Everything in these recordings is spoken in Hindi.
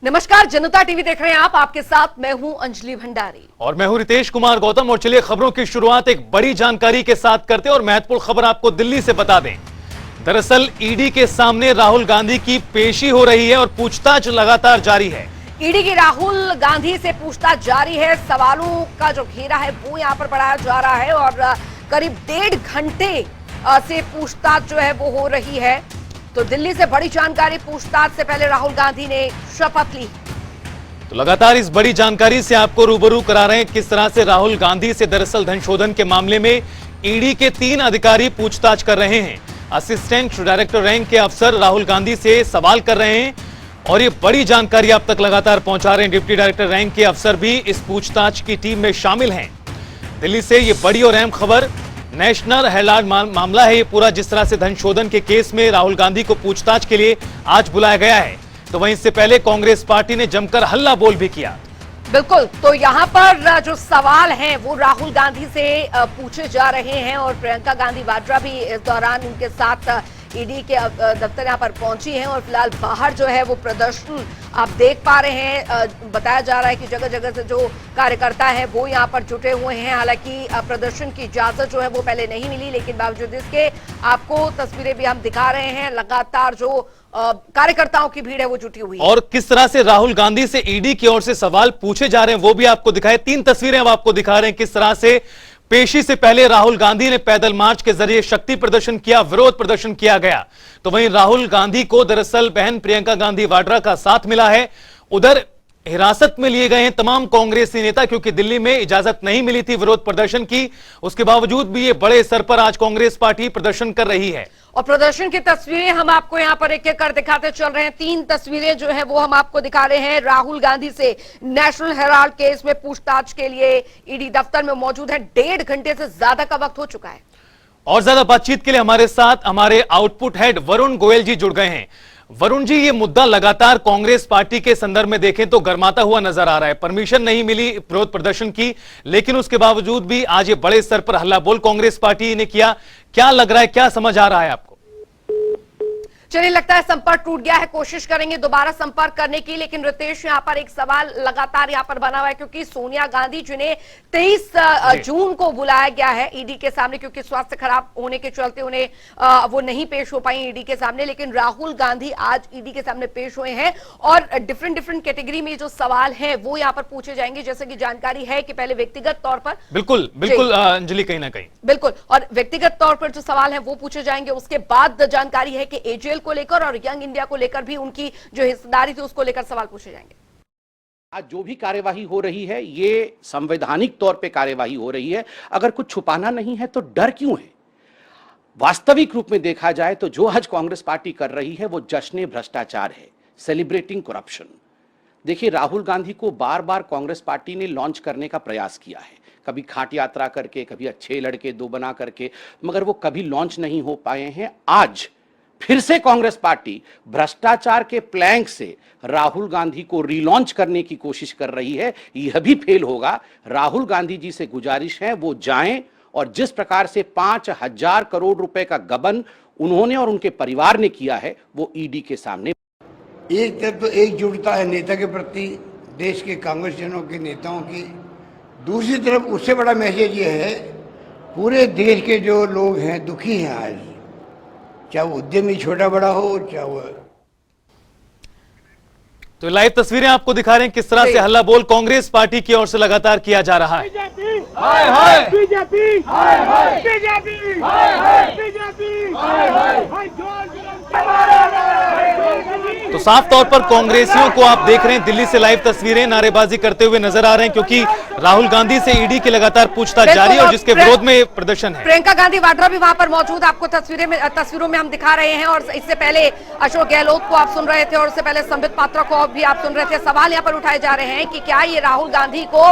नमस्कार, जनता टीवी देख रहे हैं आप। आपके साथ मैं हूं अंजलि भंडारी और मैं हूं रितेश कुमार गौतम। और चलिए खबरों की शुरुआत एक बड़ी जानकारी के साथ करते हैं और महत्वपूर्ण खबर आपको दिल्ली से बता दें। दरअसल ईडी के सामने राहुल गांधी की पेशी हो रही है और पूछताछ लगातार जारी है। ईडी की राहुल गांधी से पूछताछ जारी है। सवालों का जो घेरा है वो यहां पर बढ़ाया जा रहा है और करीब 1.5 घंटे से पूछताछ जो है वो हो रही है। तो दिल्ली से बड़ी जानकारी, पूछताछ से पहले राहुल गांधी ने शपथ ली। तो लगातार इस बड़ी जानकारी से आपको रूबरू करा रहे हैं किस तरह से राहुल गांधी से दरअसल धन शोधन के मामले में ईडी के 3 अधिकारी पूछताछ कर रहे हैं। असिस्टेंट डायरेक्टर रैंक के अफसर राहुल गांधी से सवाल कर रहे हैं और ये बड़ी जानकारी आप तक लगातार पहुंचा रहे हैं। डिप्टी डायरेक्टर रैंक के अफसर भी इस पूछताछ की टीम में शामिल हैं। दिल्ली से ये बड़ी और अहम खबर, नेशनल हेराल्ड मामला है ये पूरा, जिस तरह से धन शोधन के केस में राहुल गांधी को पूछताछ के लिए आज बुलाया गया है। तो वहीं इससे पहले कांग्रेस पार्टी ने जमकर हल्ला बोल भी किया। बिल्कुल, तो यहाँ पर जो सवाल हैं वो राहुल गांधी से पूछे जा रहे हैं और प्रियंका गांधी वाड्रा भी इस दौरान उनके साथ ईडी के दफ्तर यहाँ पर पहुंची हैं और फिलहाल बाहर जो है वो प्रदर्शन आप देख पा रहे हैं। बताया जा रहा है कि जगह जगह से जो कार्यकर्ता हैं वो यहाँ पर जुटे हुए हैं। हालांकि प्रदर्शन की इजाजत जो है वो पहले नहीं मिली, लेकिन बावजूद इसके आपको तस्वीरें भी हम दिखा रहे हैं। लगातार जो कार्यकर्ताओं की भीड़ है वो जुटी हुई है और किस तरह से राहुल गांधी से ईडी की ओर से सवाल पूछे जा रहे हैं वो भी आपको दिखाए। 3 तस्वीरें हम आपको दिखा रहे हैं किस तरह से पेशी से पहले राहुल गांधी ने पैदल मार्च के जरिए शक्ति प्रदर्शन किया, विरोध प्रदर्शन किया गया। तो वहीं राहुल गांधी को दरअसल बहन प्रियंका गांधी वाड्रा का साथ मिला है। उधर हिरासत में लिए गए हैं तमाम कांग्रेसी नेता, क्योंकि दिल्ली में इजाजत नहीं मिली थी विरोध प्रदर्शन की। उसके बावजूद भी ये बड़े स्तर पर आज कांग्रेस पार्टी प्रदर्शन कर रही है और प्रदर्शन की तस्वीरें हम आपको यहाँ पर एक एक कर दिखाते चल रहे हैं। 3 तस्वीरें जो है वो हम आपको दिखा रहे हैं। राहुल गांधी से नेशनल हेराल्ड केस में पूछताछ के लिए ईडी दफ्तर में मौजूद है। 1.5 घंटे से ज्यादा का वक्त हो चुका है। और ज्यादा बातचीत के लिए हमारे साथ हमारे आउटपुट हेड वरुण गोयल जी जुड़ गए हैं। वरुण जी, ये मुद्दा लगातार कांग्रेस पार्टी के संदर्भ में देखें तो गर्माता हुआ नजर आ रहा है। परमिशन नहीं मिली विरोध प्रदर्शन की, लेकिन उसके बावजूद भी आज ये बड़े स्तर पर हल्ला बोल कांग्रेस पार्टी ने किया। क्या लग रहा है, क्या समझ आ रहा है आपको? चलिए, लगता है संपर्क टूट गया है। कोशिश करेंगे दोबारा संपर्क करने की, लेकिन रितेश यहाँ पर एक सवाल लगातार यहाँ पर बना हुआ है, क्योंकि सोनिया गांधी जिन्हें 23 जून को बुलाया गया है ईडी के सामने, क्योंकि स्वास्थ्य खराब होने के चलते उन्हें वो नहीं पेश हो पाई ईडी के सामने, लेकिन राहुल गांधी आज ईडी के सामने पेश हुए हैं और डिफरेंट कैटेगरी में जो सवाल है वो यहाँ पर पूछे जाएंगे। जैसे कि जानकारी है कि पहले व्यक्तिगत तौर पर बिल्कुल अंजलि, कहीं ना कहीं बिल्कुल, और व्यक्तिगत तौर पर जो सवाल है वो पूछे जाएंगे। उसके बाद जानकारी है कि एजेएल को लेकर और यंग इंडिया को लेकर भी उनकी जो हिस्सेदारी थी उसको लेकर सवाल पूछे जाएंगे। आज जो भी कार्यवाही हो रही है ये संवैधानिक तौर पे कार्यवाही हो रही है। अगर कुछ छुपाना नहीं है तो डर क्यों है? वास्तविक रूप में देखा जाए तो जो आज कांग्रेस पार्टी कर रही है वो जश्न भ्रष्टाचार है, सेलिब्रेटिंग करप्शन। देखिए, राहुल गांधी को बार बार कांग्रेस पार्टी ने लॉन्च करने का प्रयास किया है, कभी खाट यात्रा करके, कभी अच्छे लड़के 2 बना करके, मगर वो कभी लॉन्च नहीं हो पाए हैं। आज फिर से कांग्रेस पार्टी भ्रष्टाचार के प्लैंक से राहुल गांधी को रीलॉन्च करने की कोशिश कर रही है। यह भी फेल होगा। राहुल गांधी जी से गुजारिश है वो जाएं और जिस प्रकार से 5,000 करोड़ रुपए का गबन उन्होंने और उनके परिवार ने किया है वो ईडी के सामने। एक तरफ तो एकजुटता है नेता के प्रति, देश के कांग्रेसजनों के नेताओं की। दूसरी तरफ उससे बड़ा मैसेज ये है, पूरे देश के जो लोग हैं दुखी हैं आज, चाहे वो उद्यमी छोटा बड़ा हो, चाहे वो। तो लाइव तस्वीरें आपको दिखा रहे हैं किस तरह से हल्ला बोल कांग्रेस पार्टी की ओर से लगातार किया जा रहा है। हाय हाय बीजेपी, हाय हाय बीजेपी, हाय हाय बीजेपी, हाय हाय। तो साफ तौर पर कांग्रेसियों को आप देख रहे हैं दिल्ली से लाइव तस्वीरें नारेबाजी करते हुए नजर आ रहे हैं, क्योंकि राहुल गांधी से ईडी की लगातार पूछताछ जारी है और जिसके विरोध में प्रदर्शन है। प्रियंका गांधी वाड्रा भी वहां पर मौजूद आपको तस्वीरों में हम दिखा रहे हैं। और इससे पहले अशोक गहलोत को आप सुन रहे थे और उससे पहले संबित पात्रा को भी आप सुन रहे थे। सवाल यहाँ पर उठाए जा रहे हैं कि क्या ये राहुल गांधी को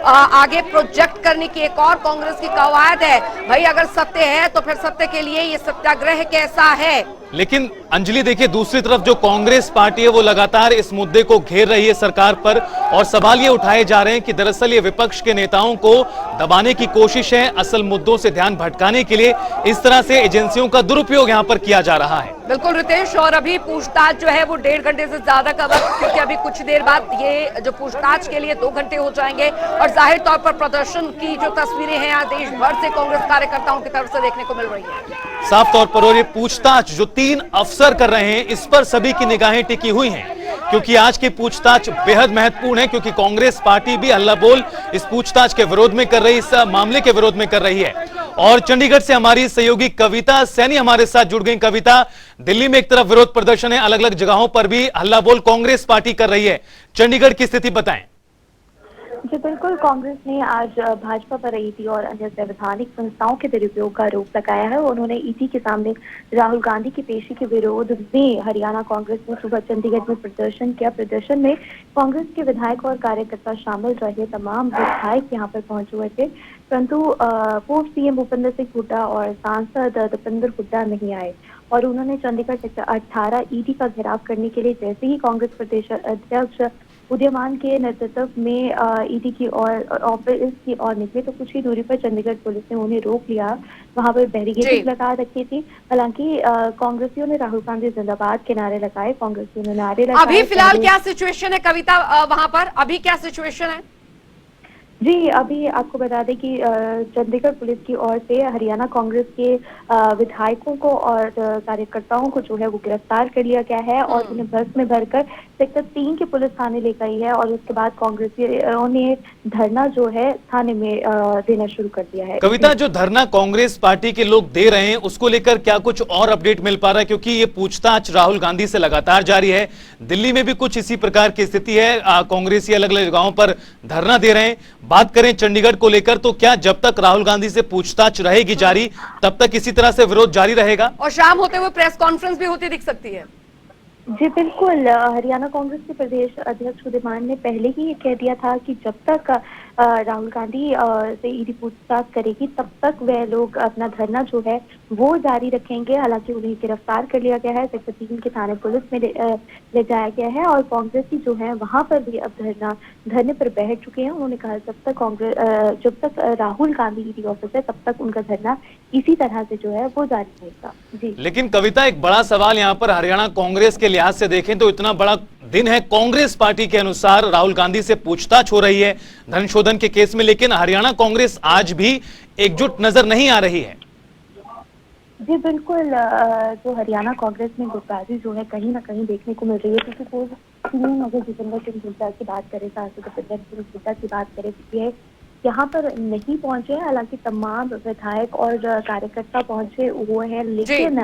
आगे प्रोजेक्ट करने की एक और कांग्रेस की कवायद है? भाई, अगर सत्य है तो फिर सत्य के लिए ये सत्याग्रह कैसा है? लेकिन अंजलि देखिए, दूसरी तरफ जो कांग्रेस पार्टी है वो लगातार इस मुद्दे को घेर रही है सरकार पर, और सवाल ये उठाए जा रहे हैं कि दरअसल ये विपक्ष के नेताओं को दबाने की कोशिश है, असल मुद्दों से ध्यान भटकाने के लिए इस तरह से एजेंसियों का दुरुपयोग यहां पर किया जा रहा है। बिल्कुल रितेश, और अभी पूछताछ जो है वो 1.5 घंटे से ज्यादा का वक्त, क्योंकि अभी कुछ देर बाद ये जो पूछताछ के लिए 2 घंटे हो जाएंगे और जाहिर तौर पर प्रदर्शन की जो तस्वीरें हैं आज देश भर से कांग्रेस कार्यकर्ताओं की तरफ से देखने को मिल रही है। साफ तौर पर, और ये पूछताछ जो 3 अफसर कर रहे हैं इस पर सभी की निगाहें टिकी हुई हैं, क्योंकि आज की पूछताछ बेहद महत्वपूर्ण है, क्योंकि कांग्रेस पार्टी भी हल्ला बोल इस पूछताछ के विरोध में कर रही, इस मामले के विरोध में कर रही है। और चंडीगढ़ से हमारी सहयोगी कविता सैनी हमारे साथ जुड़ गई। कविता, दिल्ली में एक तरफ विरोध प्रदर्शन है, अलग अलग जगहों पर भी हल्ला बोल कांग्रेस पार्टी कर रही है, चंडीगढ़ की स्थिति बताएं। जी बिल्कुल, कांग्रेस ने आज भाजपा पर ईडी और अन्य संवैधानिक संस्थाओं के दुरुपयोग का आरोप लगाया है। उन्होंने ईडी के सामने राहुल गांधी की पेशी के विरोध में हरियाणा कांग्रेस ने सुबह चंडीगढ़ में प्रदर्शन किया। प्रदर्शन में कांग्रेस के विधायक और कार्यकर्ता शामिल रहे। तमाम विधायक यहाँ पर पहुंचे हुए थे, परंतु पूर्व सीएम भूपेंद्र सिंह हुड्डा और सांसद दीपेंद्र हुड्डा नहीं आए और उन्होंने चंडीगढ़ सेक्टर 18 ईडी का घेराव करने के लिए जैसे ही कांग्रेस प्रदेश अध्यक्ष उदयमान के नेतृत्व में ईडी की ऑफिस की ओर निकले तो कुछ ही दूरी पर चंडीगढ़ पुलिस ने उन्हें रोक लिया। वहां पर बैरिकेड लगा रखी थी। हालांकि कांग्रेसियों ने राहुल गांधी जिंदाबाद के नारे लगाए। कांग्रेसियों ने नारे लगाए। अभी फिलहाल क्या सिचुएशन है कविता, वहां पर अभी क्या सिचुएशन है? जी, अभी आपको बता दें कि चंडीगढ़ पुलिस की ओर से हरियाणा कांग्रेस के विधायकों को और कार्यकर्ताओं को जो है वो गिरफ्तार कर लिया गया है और उन्हें बस में भरकर सेक्टर 3 के पुलिस थाने ले गई है और उसके बाद कांग्रेसियों ने धरना जो है थाने में देना शुरू कर दिया है। कविता, जो धरना कांग्रेस पार्टी के लोग दे रहे हैं उसको लेकर क्या कुछ और अपडेट मिल पा रहा है, क्योंकि ये पूछताछ राहुल गांधी से लगातार जारी है, दिल्ली में भी कुछ इसी प्रकार की स्थिति है, कांग्रेसी अलग अलग जगहों पर धरना दे रहे हैं। बात करें चंडीगढ़ को लेकर तो क्या जब तक राहुल गांधी से पूछताछ रहेगी जारी तब तक इसी तरह से विरोध जारी रहेगा और शाम होते हुए प्रेस कॉन्फ्रेंस भी होती दिख सकती है? जी बिल्कुल, हरियाणा कांग्रेस के प्रदेश अध्यक्ष उदयमान ने पहले ही कह दिया था कि जब तक राहुल गांधी से ईडी पूछताछ करेगी तब तक वह लोग अपना धरना जो है वो जारी रखेंगे। हालांकि उन्हें गिरफ्तार कर लिया गया है, सेक्टर 3 के थाने पुलिस में ले जाया गया है और कांग्रेसी जो है वहां पर भी अब धरने पर बैठ चुके हैं। उन्होंने कहा जब तक राहुल गांधी ईडी ऑफिस है तब तक उनका धरना इसी तरह से जो है वो जारी रहेगा। जी, लेकिन कविता, एक बड़ा सवाल यहाँ पर हरियाणा कांग्रेस के लिहाज से देखें तो इतना बड़ा दिन है, कांग्रेस पार्टी के अनुसार राहुल गांधी से पूछताछ हो रही है धन शोधन के केस में, लेकिन हरियाणा कांग्रेस आज भी एकजुट नजर नहीं आ रही है। जी बिल्कुल, जो हरियाणा कांग्रेस में गुटबाजी जो है कहीं ना कहीं देखने को मिल रही है, क्योंकि पूर्व सीएम अगर दीपेंद्र सिंह हुड्डा की बात करें, सांसद दीपेंद्र सिंह हुड्डा की बात करें तो ये यहाँ पर नहीं पहुंचे हैं। हालांकि तमाम विधायक और कार्यकर्ता पहुंचे हुए हैं, लेकिन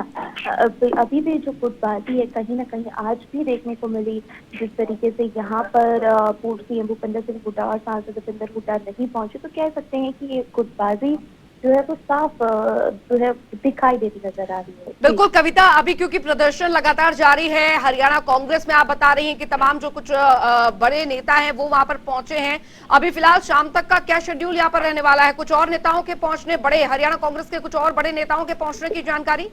अभी भी जो गुटबाजी है कहीं ना कहीं आज भी देखने को मिली। जिस तरीके से यहाँ पर पूर्व सीएम भूपेंद्र सिंह हुड्डा और सांसद दीपेंद्र हुड्डा नहीं पहुंचे तो कह सकते हैं कि ये गुटबाजी जो है वो साफ जो है दिखाई देती नजर आ रही है। बिल्कुल कविता, अभी क्योंकि प्रदर्शन लगातार जारी है हरियाणा कांग्रेस में, आप बता रही हैं कि तमाम जो कुछ बड़े नेता हैं वो वहां पर पहुंचे हैं। अभी फिलहाल शाम तक का क्या शेड्यूल यहाँ पर रहने वाला है? कुछ और नेताओं के पहुंचने, बड़े हरियाणा कांग्रेस के कुछ और बड़े नेताओं के पहुंचने की जानकारी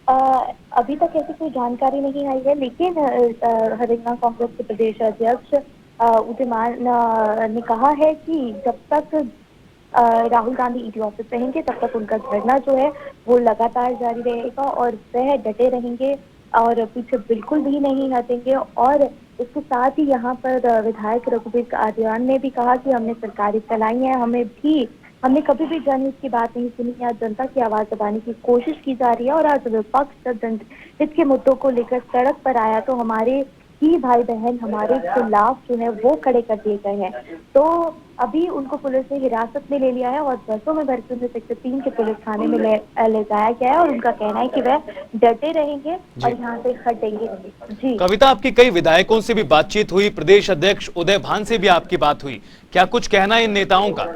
अभी तक ऐसी कोई जानकारी नहीं आई है, लेकिन हरियाणा कांग्रेस के प्रदेश अध्यक्ष उदयमान ने कहा है कि जब तक राहुल गांधी ईडी ऑफिस रहेंगे तब तक उनका धरना जो है वो लगातार जारी रहेगा और वह डटे रहेंगे और पीछे बिल्कुल भी नहीं हटेंगे। और इसके साथ ही यहाँ पर विधायक रघुवीर आर्यन ने भी कहा कि हमने सरकारी चलाई है, हमने कभी भी जनहित की बात नहीं सुनी, या जनता की आवाज दबाने की कोशिश की जा रही है। और आज विपक्ष जब जनहित के मुद्दों को लेकर सड़क पर आया तो हमारे ही भाई बहन हमारे खिलाफ जो है वो खड़े कर दिए गए हैं। तो अभी उनको पुलिस ने हिरासत में ले लिया है और बसों में भरकर उन्हें सेक्टर 3 के पुलिस थाने में ले जाया गया है और उनका कहना है कि वह डटे रहेंगे और यहाँ से हटेंगे नहीं। जी कविता, आपकी कई विधायकों से भी बातचीत हुई, प्रदेश अध्यक्ष उदय भान से भी आपकी बात हुई, क्या कुछ कहना है इन नेताओं का?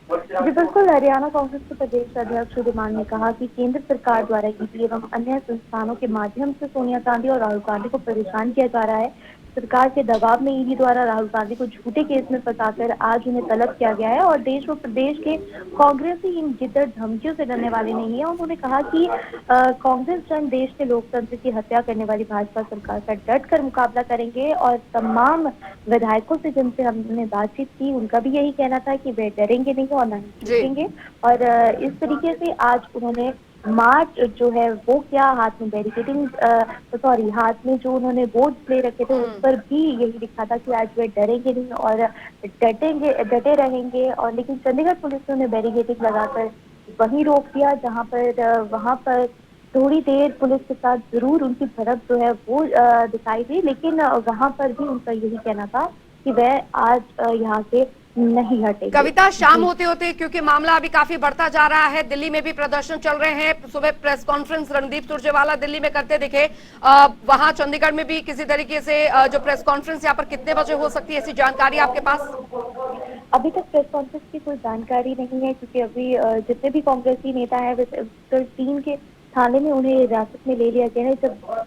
जी बिल्कुल, हरियाणा कांग्रेस के प्रदेश अध्यक्ष उदयमान ने कहा कि केंद्र सरकार द्वारा ईडी एवं अन्य संस्थानों के माध्यम से सोनिया गांधी और राहुल गांधी को परेशान किया जा रहा है। सरकार के दबाव में ईडी द्वारा राहुल गांधी को झूठे केस में फंसाकर आज उन्हें तलब किया गया है और देश व प्रदेश के कांग्रेसी इन जिद्दर धमकियों से डरने वाले नहीं है। उन्होंने कहा कि कांग्रेस जन देश के लोकतंत्र की हत्या करने वाली भाजपा सरकार का डट कर मुकाबला करेंगे और तमाम विधायकों से जिनसे हमने बातचीत की उनका भी यही कहना था कि वे डरेंगे नहीं और नहीं झुकेंगे। और इस तरीके से आज उन्होंने मार्च जो है वो क्या, हाथ में बैरिकेडिंग हाथ में जो उन्होंने बोर्ड ले रखे थे उस पर भी यही लिखा था कि आज वे डरेंगे नहीं और डटे रहेंगे। और लेकिन चंडीगढ़ पुलिस ने उन्हें बैरिकेडिंग लगाकर वहीं रोक दिया, जहां पर वहां पर थोड़ी देर पुलिस के साथ जरूर उनकी झड़प जो है वो दिखाई दी, लेकिन वहां पर भी उनका यही कहना था कि वह आज यहाँ से नहीं हटेंगे। कविता, शाम होते होते क्योंकि मामला अभी काफी बढ़ता जा रहा है, दिल्ली में भी प्रदर्शन चल रहे हैं, सुबह प्रेस कॉन्फ्रेंस रणदीप सुरजेवाला दिल्ली में करते दिखे, वहां चंडीगढ़ में भी किसी तरीके से जो प्रेस कॉन्फ्रेंस यहाँ पर कितने बजे हो सकती है, ऐसी जानकारी आपके पास? अभी तक प्रेस कॉन्फ्रेंस की कोई जानकारी नहीं है, क्योंकि अभी जितने भी कांग्रेसी नेता है सेक्टर 3 के थाने में उन्हें हिरासत में ले लिया गया है। जब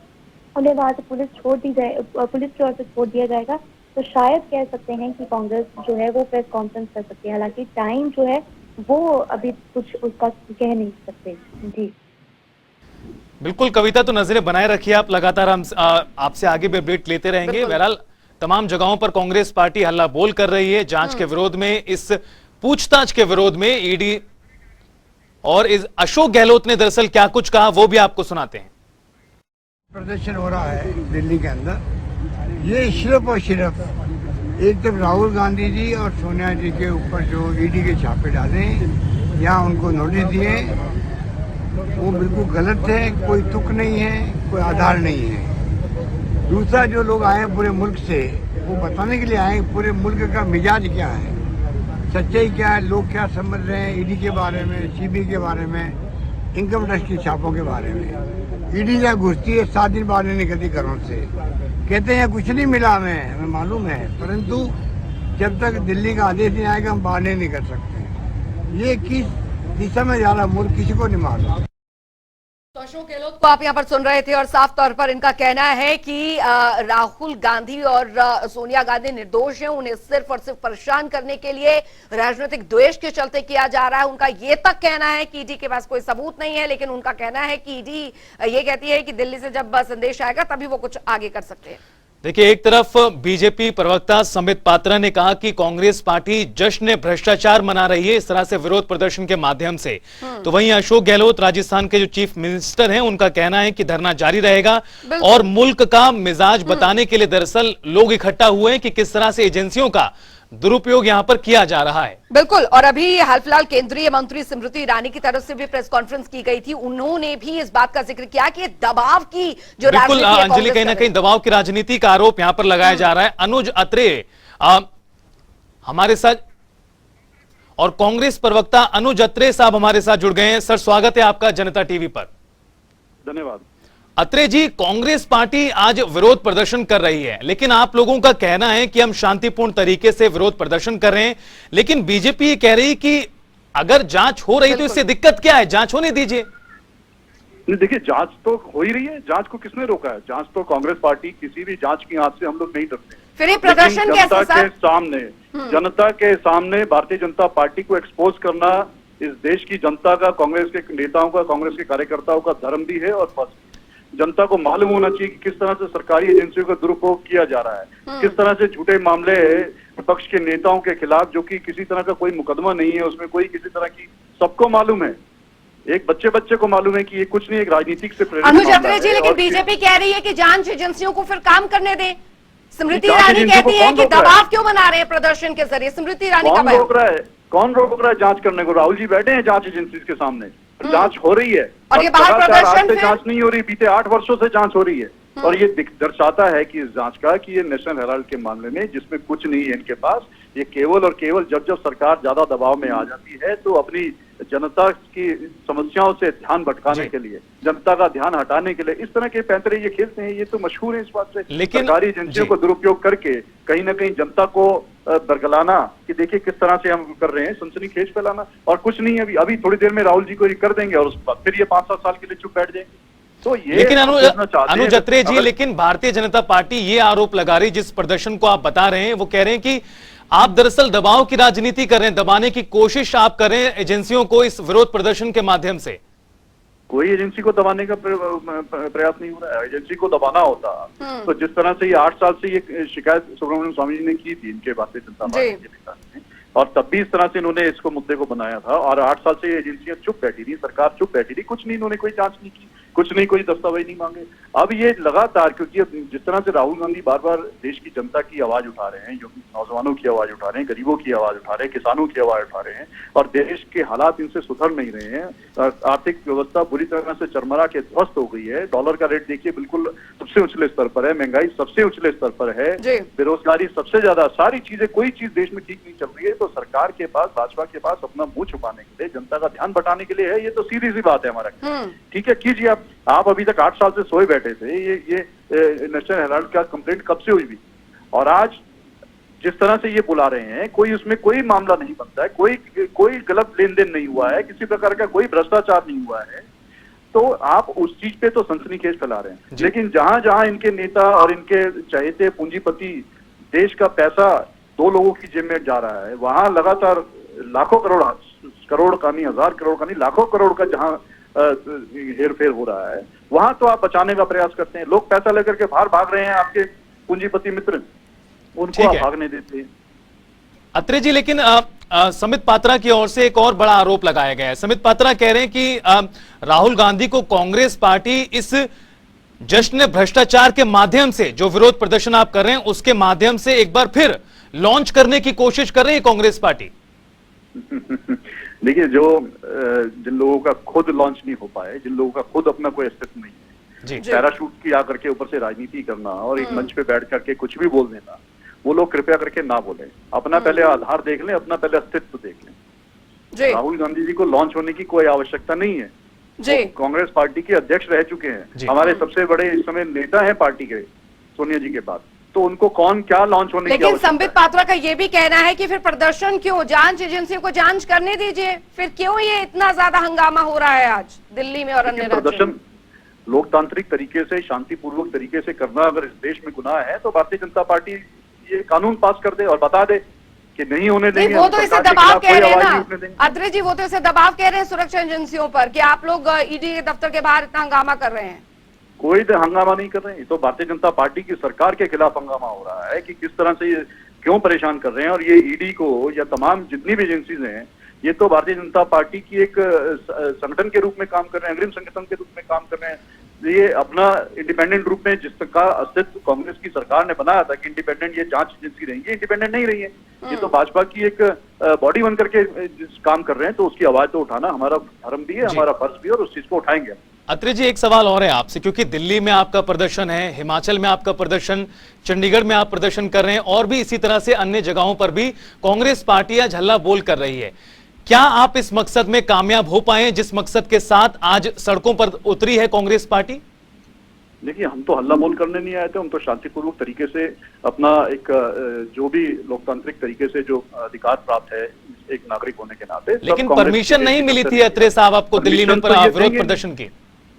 उन्हें वहां से पुलिस की ओर से छोड़ दिया जाएगा तो शायद कह सकते हैं कि कांग्रेस जो है वो प्रेस कॉन्फ्रेंस कर सकती है। हालांकि टाइम जो है वो अभी कुछ उसका कह नहीं सकते। जी बिल्कुल कविता, तो नजरें बनाए रखिए आप, लगातार हम आपसे आगे भी अपडेट लेते रहेंगे। बहरहाल तमाम जगहों पर कांग्रेस पार्टी हल्ला बोल कर रही है जांच के विरोध में, इस पूछताछ के विरोध में। ईडी और इस अशोक गहलोत ने दरअसल क्या कुछ कहा वो भी आपको सुनाते हैं। प्रदर्शन हो रहा है दिल्ली के अंदर, ये सिर्फ और सिर्फ एक तरफ राहुल गांधी जी और सोनिया जी के ऊपर जो ईडी के छापे डाले, यहाँ उनको नोटिस दिए, वो बिल्कुल गलत है, कोई तुक नहीं है, कोई आधार नहीं है। दूसरा, जो लोग आए हैं पूरे मुल्क से, वो बताने के लिए आए पूरे मुल्क का मिजाज क्या है, सच्चाई क्या है, लोग क्या समझ रहे हैं ईडी के बारे में, सीबीआई के बारे में, इनकम टैक्स के छापों के बारे में। ईडी जहाँ घुसती है 7 दिन बाद नहीं निकलती घरों से, कहते हैं कुछ नहीं मिला हमें मालूम है, परंतु जब तक दिल्ली का आदेश नहीं आएगा हम बाहर नहीं निकल सकते। ये किस दिशा में जा रहा मुल्क किसी को नहीं मालूम। तो अशोक गहलोत को आप यहाँ पर सुन रहे थे और साफ तौर पर इनका कहना है कि राहुल गांधी और सोनिया गांधी निर्दोष हैं, उन्हें सिर्फ और सिर्फ परेशान करने के लिए राजनीतिक द्वेष के चलते किया जा रहा है। उनका ये तक कहना है कि ईडी के पास कोई सबूत नहीं है, लेकिन उनका कहना है कि ईडी ये कहती है कि दिल्ली से जब संदेश आएगा तभी वो कुछ आगे कर सकते हैं। देखिए, एक तरफ बीजेपी प्रवक्ता संबित पात्रा ने कहा कि कांग्रेस पार्टी जश्न भ्रष्टाचार मना रही है इस तरह से विरोध प्रदर्शन के माध्यम से, तो वहीं अशोक गहलोत राजस्थान के जो चीफ मिनिस्टर हैं उनका कहना है कि धरना जारी रहेगा और मुल्क का मिजाज बताने के लिए दरअसल लोग इकट्ठा हुए हैं कि किस तरह से एजेंसियों का दुरुपयोग यहां पर किया जा रहा है। बिल्कुल, और अभी हाल फिलहाल केंद्रीय मंत्री स्मृति ईरानी की तरफ से भी प्रेस कॉन्फ्रेंस की गई थी, उन्होंने भी इस बात का जिक्र किया कि दबाव की जो बिल्कुल अंजलि, कहीं ना कहीं दबाव की राजनीति का आरोप यहां पर लगाया जा रहा है। अनुज अत्रे हमारे साथ, और कांग्रेस प्रवक्ता अनुज अत्रे साहब हमारे साथ जुड़ गए हैं। सर, स्वागत है आपका जनता टीवी पर। धन्यवाद। अत्रे जी, कांग्रेस पार्टी आज विरोध प्रदर्शन कर रही है, लेकिन आप लोगों का कहना है कि हम शांतिपूर्ण तरीके से विरोध प्रदर्शन कर रहे हैं, लेकिन बीजेपी ये कह रही कि अगर जांच हो रही तो इससे दिक्कत क्या है, जांच होने दीजिए। देखिए, जांच तो हो ही रही है, जांच को किसने रोका है? जांच तो कांग्रेस पार्टी, किसी भी जांच की आंच से हम लोग नहीं डरते। फिर ये प्रदर्शन जनता के सामने भारतीय जनता पार्टी को एक्सपोज करना इस देश की जनता का, कांग्रेस के नेताओं का, कांग्रेस के कार्यकर्ताओं का धर्म भी है और फर्ज। जनता को मालूम होना चाहिए कि किस तरह से सरकारी एजेंसियों का दुरुपयोग किया जा रहा है, किस तरह से झूठे मामले विपक्ष के नेताओं के खिलाफ, जो कि किसी तरह का कोई मुकदमा नहीं है, उसमें कोई किसी तरह की, सबको मालूम है, एक बच्चे को मालूम है कि ये कुछ नहीं, एक राजनीतिक से प्रेरित अनुज अत्रे जी, लेकिन बीजेपी कह रही है कि जांच एजेंसियों को फिर काम करने दें। स्मृति ईरानी कहती है कि दबाव क्यों बना रहे हैं प्रदर्शन के जरिए। स्मृति ईरानी का बयान। कौन रोक रहा है जांच करने को? राहुल जी बैठे हैं जांच एजेंसी के सामने, जांच हो रही है और ये बाहर प्रदर्शन से जांच नहीं हो रही, बीते 8 वर्षों से जांच हो रही है और ये दर्शाता है कि इस जांच का कि ये नेशनल हेराल्ड के मामले में, जिसमें कुछ नहीं है इनके पास, ये केवल और केवल जब सरकार ज्यादा दबाव में आ जाती है तो अपनी जनता की समस्याओं से ध्यान भटकाने के लिए, जनता का ध्यान हटाने के लिए इस तरह के पैंतरे ये खेलते हैं। ये तो मशहूर है इस बात से, लेकिन सरकारी एजेंसियों को दुरुपयोग करके कहीं ना कहीं जनता को बरगलाना कि देखिए किस तरह से हम कर रहे हैं, सनसनीखेज फैलाना, और कुछ नहीं है। अभी थोड़ी देर में राहुल जी को ये कर देंगे और उसके बाद फिर ये 5-7 साल के लिए चुप बैठ जाएंगे। तो ये लेकिन अनुज अत्रे जी, लेकिन भारतीय जनता पार्टी ये आरोप लगा रही, जिस प्रदर्शन को आप बता रहे हैं वो कह रहे हैं कि आप दरअसल दबाव की राजनीति कर रहे हैं, दबाने की कोशिश आप कर रहे हैं एजेंसियों को इस विरोध प्रदर्शन के माध्यम से। कोई एजेंसी को दबाने का प्रयास नहीं हो रहा है। एजेंसी को दबाना होता तो जिस तरह से ये 8 साल से ये शिकायत सुब्रमण्यम स्वामी जी ने की थी इनके भारतीय जनता पार्टी के नेता ने, और तब भी इस तरह से इन्होंने इसको मुद्दे को बनाया था। और 8 साल से ये एजेंसियां चुप बैठी रही, सरकार चुप बैठी रही, कुछ नहीं, इन्होंने कोई जांच नहीं की, कुछ नहीं, कोई दस्तावेज नहीं मांगे। अब ये लगातार, क्योंकि अब जिस तरह से राहुल गांधी बार बार देश की जनता की आवाज उठा रहे हैं, जो नौजवानों की आवाज उठा रहे हैं, गरीबों की आवाज उठा रहे हैं, किसानों की आवाज उठा रहे हैं, और देश के हालात इनसे सुधर नहीं रहे हैं। आर्थिक व्यवस्था बुरी तरह से चरमरा के ध्वस्त हो गई है। डॉलर का रेट देखिए बिल्कुल सबसे उछले स्तर पर है, महंगाई सबसे उछले स्तर पर है, बेरोजगारी सबसे ज्यादा, सारी चीजें, कोई चीज देश में ठीक नहीं चल रही है। तो सरकार के पास, भाजपा के पास अपना मुंह छुपाने के लिए, जनता का ध्यान बटाने के लिए है। ये तो सीधी सी बात है हमारा। ठीक है, कीजिए आप अभी तक 8 साल से सोए बैठे थे। ये नेशनल हेराल्ड का कंप्लेंट कब से हुई भी, और आज जिस तरह से ये बुला रहे हैं, कोई उसमें कोई मामला नहीं बनता है, कोई गलत लेन देन नहीं हुआ है, किसी प्रकार का कोई भ्रष्टाचार नहीं हुआ है, तो आप उस चीज पे तो सनसनीखेज फैला रहे हैं। लेकिन जहां जहां इनके नेता और इनके चहेते पूंजीपति देश का पैसा 2 लोगों की जेब में जा रहा है, वहां लगातार लाखों करोड़ का नहीं, 1000 करोड़ का नहीं, लाखों करोड़ का जहां हेर फेर हो रहा है, वहां तो आप बचाने का प्रयास करते हैं। लोग पैसा लेकर के बाहर भाग रहे हैं, आपके पूंजीपति मित्र, उनको आप भागने देते हैं। अत्रे जी, लेकिन समित पात्रा की ओर से एक और बड़ा आरोप लगाया गया है। समित पात्रा कह रहे हैं कि राहुल गांधी को कांग्रेस पार्टी इस जश्न भ्रष्टाचार के माध्यम से, जो विरोध प्रदर्शन आप कर रहे हैं उसके माध्यम से एक बार फिर लॉन्च करने की कोशिश कर रही है कांग्रेस पार्टी। देखिए, जिन लोगों का खुद लॉन्च नहीं हो पाए, जिन लोगों का खुद अपना कोई अस्तित्व नहीं है, पैराशूट की आकर के ऊपर से राजनीति करना और एक मंच पे बैठ करके कुछ भी बोल देना, वो लोग कृपया करके ना बोले। अपना पहले आधार देख लें, अपना पहले अस्तित्व देख लें। राहुल गांधी जी को लॉन्च होने की कोई आवश्यकता नहीं है। कांग्रेस पार्टी के अध्यक्ष रह चुके हैं, हमारे सबसे बड़े इस समय नेता है पार्टी के, सोनिया जी के बाद, तो उनको कौन क्या लॉन्च होने की लेकिन संबित पात्रा का ये भी कहना है कि फिर प्रदर्शन क्यों, जांच एजेंसियों को जांच करने दीजिए, फिर क्यों ये इतना ज्यादा हंगामा हो रहा है आज दिल्ली में और अन्य राज्यों में? लोकतांत्रिक तरीके से, शांतिपूर्वक तरीके से करना अगर इस देश में गुनाह है, तो भारतीय जनता पार्टी ये कानून पास कर दे और बता दे कि नहीं होने देंगे। वो तो इसे दबाव कह रहे हैं ना अत्रे जी, वो तो इसे दबाव कह रहे हैं सुरक्षा एजेंसियों पर कि आप लोग ईडी के दफ्तर के बाहर इतना हंगामा कर रहे हैं। कोई तो हंगामा नहीं कर रहे हैं, तो भारतीय जनता पार्टी की सरकार के खिलाफ हंगामा हो रहा है कि किस तरह से ये क्यों परेशान कर रहे हैं। और ये ईडी को या तमाम जितनी भी एजेंसीज हैं, ये तो भारतीय जनता पार्टी की एक संगठन के रूप में काम कर रहे हैं, अग्रिम संगठन के रूप में काम कर रहे हैं। ये अपना इंडिपेंडेंट रूप में, जिसका अस्तित्व कांग्रेस की सरकार ने बनाया था कि इंडिपेंडेंट ये जांच एजेंसी रहेंगी, इंडिपेंडेंट नहीं रही है। ये तो भाजपा की एक बॉडी बन करके काम कर रहे हैं, तो उसकी आवाज तो उठाना हमारा धर्म भी है, हमारा फर्ज भी है, और उस चीज को उठाएंगे। अत्रे जी, एक सवाल और है आपसे, क्योंकि दिल्ली में आपका प्रदर्शन है, हिमाचल में आपका प्रदर्शन, चंडीगढ़ में आप प्रदर्शन कर रहे हैं, और भी इसी तरह से अन्य जगहों पर भी कांग्रेस पार्टियां झल्ला बोल कर रही है। क्या आप इस मकसद में कामयाब हो पाए जिस मकसद के साथ आज सड़कों पर उतरी है कांग्रेस पार्टी? देखिए, हम तो हल्ला बोल करने नहीं आए थे, हम तो शांतिपूर्वक तरीके से अपना एक जो भी लोकतांत्रिक तरीके से जो अधिकार प्राप्त है एक नागरिक होने के नाते। लेकिन परमिशन नहीं मिली थी अत्रे साहब आपको दिल्ली में विरोध प्रदर्शन की?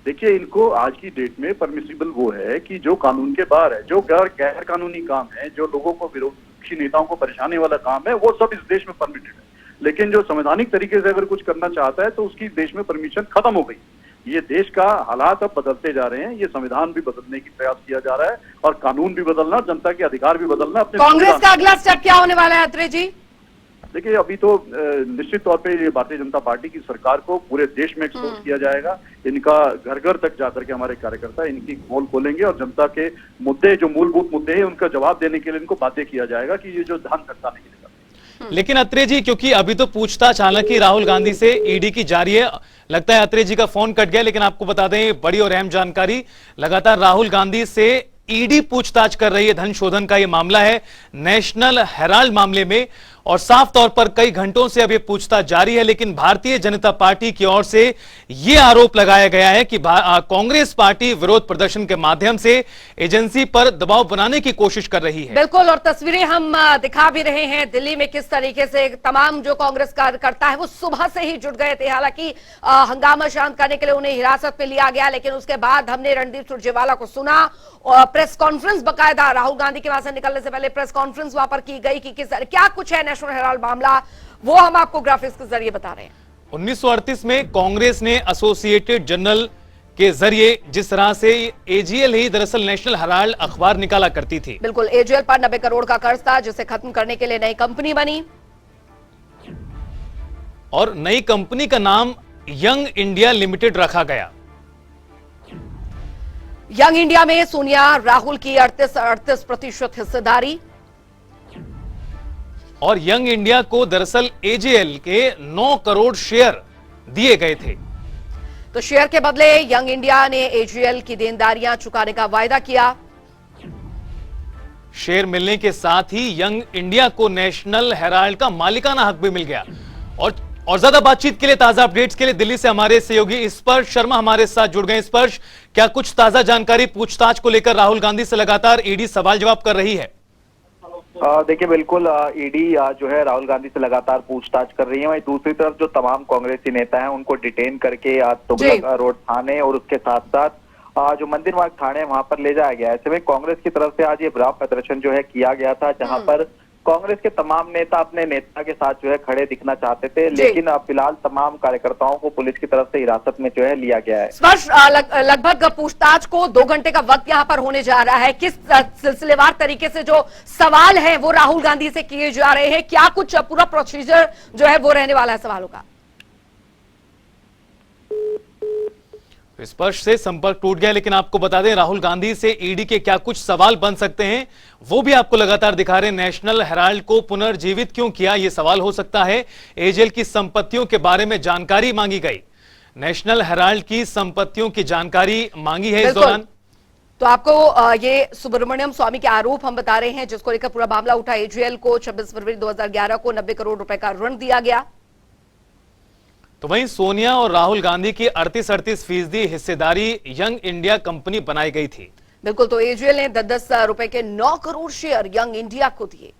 देखिए, इनको आज की डेट में परमिसिबल वो है कि जो कानून के बाहर है, जो गैर कानूनी काम है, जो लोगों को, विरोधी नेताओं को परेशानी वाला काम है, वो सब इस देश में परमिटेड है। लेकिन जो संवैधानिक तरीके से अगर कुछ करना चाहता है तो उसकी देश में परमिशन खत्म हो गई। ये देश का हालात अब बदलते जा रहे हैं, ये संविधान भी बदलने की प्रयास किया जा रहा है, और कानून भी बदलना, जनता के अधिकार भी बदलना। अपने कांग्रेस का अगला स्टेप क्या होने वाला है अत्रे जी? देखिए, अभी तो निश्चित तौर पे ये भारतीय जनता पार्टी की सरकार को पूरे देश में एक्सपोज किया जाएगा। इनका घर घर तक जाकर के हमारे कार्यकर्ता इनकी पोल खोलेंगे, और जनता के मुद्दे, जो मूलभूत मुद्दे हैं, उनका जवाब देने के लिए इनको बाध्य किया जाएगा कि ये जो धन खर्चा नहीं मिलेगा। लेकिन अत्रे जी, क्योंकि अभी तो पूछताछ हालांकि राहुल गांधी से ईडी की जारी है, लगता है अत्रे जी का फोन कट गया, लेकिन आपको बता दें बड़ी और अहम जानकारी, लगातार राहुल गांधी से ईडी पूछताछ कर रही है। धन शोधन का यह मामला है नेशनल हेराल्ड मामले में, और साफ तौर पर कई घंटों से अब यह पूछताछ जारी है। लेकिन भारतीय जनता पार्टी की ओर से यह आरोप लगाया गया है कि कांग्रेस पार्टी विरोध प्रदर्शन के माध्यम से एजेंसी पर दबाव बनाने की कोशिश कर रही है। बिल्कुल, और तस्वीरें हम दिखा भी रहे हैं दिल्ली में किस तरीके से तमाम जो कांग्रेस कार्यकर्ता है वो सुबह से ही जुट गए थे। हालांकि हंगामा शांत करने के लिए उन्हें हिरासत में लिया गया, लेकिन उसके बाद हमने रणदीप सुरजेवाला को सुना, और प्रेस कॉन्फ्रेंस बकायदा राहुल गांधी के वहां से निकलने से पहले प्रेस कॉन्फ्रेंस वहां पर की गई कि किस क्या कुछ है नेशनल हेराल्ड मामला, वो हम आपको ग्राफिक्स के जरिए बता रहे हैं। 1938 में कांग्रेस ने एसोसिएटेड जर्नल के जरिए जिस तरह से एजीएल ही दरअसल नेशनल हेराल्ड अखबार निकाला करती थी। बिल्कुल, एजीएल पर 90 करोड़ का कर्ज था जिसे खत्म करने के लिए नई कंपनी बनी। और नई कंपनी का नाम यंग इंडिया लिमिटेड रखा गया। यंग इंडिया में सोनिया राहुल की 38% हिस्सेदारी। और यंग इंडिया को दरअसल एजेएल के 9 करोड़ शेयर दिए गए थे। तो शेयर के बदले यंग इंडिया ने एजेएल की देनदारियां चुकाने का वायदा किया। शेयर मिलने के साथ ही यंग इंडिया को नेशनल हेराल्ड का मालिकाना हक भी मिल गया। और ज्यादा बातचीत के लिए, ताजा अपडेट्स के लिए दिल्ली से हमारे सहयोगी स्पर्श शर्मा हमारे साथ जुड़ गए। स्पर्श, क्या कुछ ताजा जानकारी पूछताछ को लेकर राहुल गांधी से लगातार ईडी सवाल जवाब कर रही है? देखिए, बिल्कुल ईडी जो है राहुल गांधी से लगातार पूछताछ कर रही है। वहीं दूसरी तरफ जो तमाम कांग्रेसी नेता हैं उनको डिटेन करके तुगलक रोड थाने और उसके साथ साथ जो मंदिर मार्ग थाने है वहां पर ले जाया गया है। ऐसे में कांग्रेस की तरफ से आज ये विरोध प्रदर्शन जो है किया गया था, जहां पर कांग्रेस के तमाम नेता अपने नेता के साथ जो है खड़े दिखना चाहते थे, लेकिन फिलहाल तमाम कार्यकर्ताओं को पुलिस की तरफ से हिरासत में जो है लिया गया है। स्पर्श, लगभग पूछताछ को 2 घंटे का वक्त यहां पर होने जा रहा है। किस सिलसिलेवार तरीके से जो सवाल है वो राहुल गांधी से किए जा रहे हैं, क्या कुछ पूरा प्रोसीजर जो है वो रहने वाला है सवालों का? स्पर्श से संपर्क टूट गया, लेकिन आपको बता दें राहुल गांधी से ईडी के क्या कुछ सवाल बन सकते हैं वो भी आपको लगातार दिखा रहे हैं। नेशनल हेराल्ड को पुनर्जीवित क्यों किया, यह सवाल हो सकता है। एजेएल की संपत्तियों के बारे में जानकारी मांगी गई, नेशनल हेराल्ड की संपत्तियों की जानकारी मांगी है इस दौरान। तो आपको ये सुब्रमण्यम स्वामी के आरोप हम बता रहे हैं, जिसको लेकर पूरा मामला उठा। एजेएल को 26 फरवरी 2011 को 90 करोड़ रुपए का ऋण दिया गया। तो वहीं सोनिया और राहुल गांधी की 38% हिस्सेदारी यंग इंडिया कंपनी बनाई गई थी। बिल्कुल, तो एजेएल ने 10 रुपए के 9 करोड़ शेयर यंग इंडिया को दिए।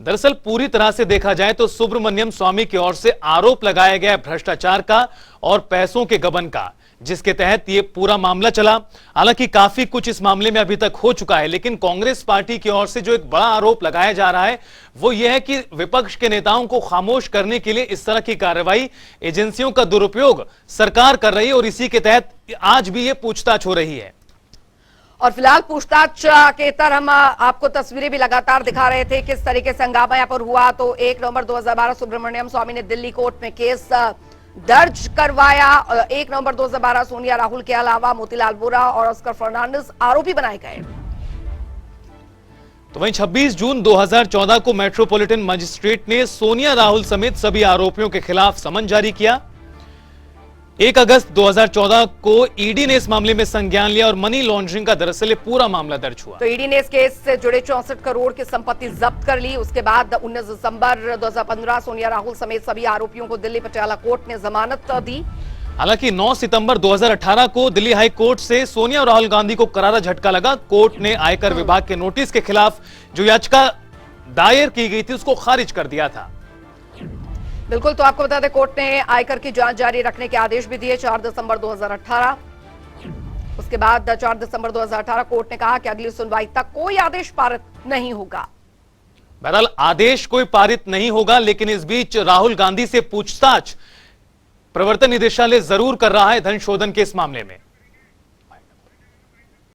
दरअसल पूरी तरह से देखा जाए तो सुब्रमण्यम स्वामी की ओर से आरोप लगाया गया भ्रष्टाचार का और पैसों के गबन का, जिसके तहत ये पूरा मामला चला। हालांकि काफी कुछ इस मामले में अभी तक हो चुका है, लेकिन कांग्रेस पार्टी की ओर से जो एक बड़ा आरोप लगाया जा रहा है वो ये है कि विपक्ष के नेताओं को खामोश करने के लिए इस तरह की कार्रवाई, एजेंसियों का दुरुपयोग सरकार कर रही है और इसी के तहत आज भी ये पूछताछ हो रही है। और फिलहाल पूछताछ के तर हम आपको तस्वीरें भी लगातार दिखा रहे थे किस तरीके से हंगामा यहां पर हुआ। तो 1 नवंबर 2012 सुब्रमण्यम स्वामी ने दिल्ली कोर्ट में केस दर्ज करवाया। 1 नवंबर 2012 सोनिया राहुल के अलावा मोतीलाल वोरा और ऑस्कर फर्नांडिस आरोपी बनाए गए। तो वहीं 26 जून 2014 को मेट्रोपॉलिटन मजिस्ट्रेट ने सोनिया राहुल समेत सभी आरोपियों के खिलाफ समन जारी किया। 1 अगस्त 2014 को ईडी ने इस मामले में संज्ञान लिया और मनी लॉन्ड्रिंग का दरअसल पूरा मामला दर्ज हुआ। तो ईडी ने इस केस से जुड़े 64 करोड़ की संपत्ति जब्त कर ली। उसके बाद 19 दिसंबर 2015 सोनिया राहुल समेत सभी आरोपियों को दिल्ली पटियाला कोर्ट ने जमानत दी। हालांकि 9 सितंबर 2018 को दिल्ली हाई कोर्ट से सोनिया और राहुल गांधी को करारा झटका लगा। कोर्ट ने आयकर विभाग के नोटिस के खिलाफ जो याचिका दायर की गई थी उसको खारिज कर दिया था। बिल्कुल, तो आपको बता दें कोर्ट ने आयकर की जांच जारी रखने के आदेश भी दिए 4 दिसंबर 2018। उसके बाद 4 दिसंबर 2018 कोर्ट ने कहा कि अगली सुनवाई तक कोई आदेश पारित नहीं होगा। बहरहाल आदेश कोई पारित नहीं होगा, लेकिन इस बीच राहुल गांधी से पूछताछ प्रवर्तन निदेशालय जरूर कर रहा है धन शोधन के इस मामले में।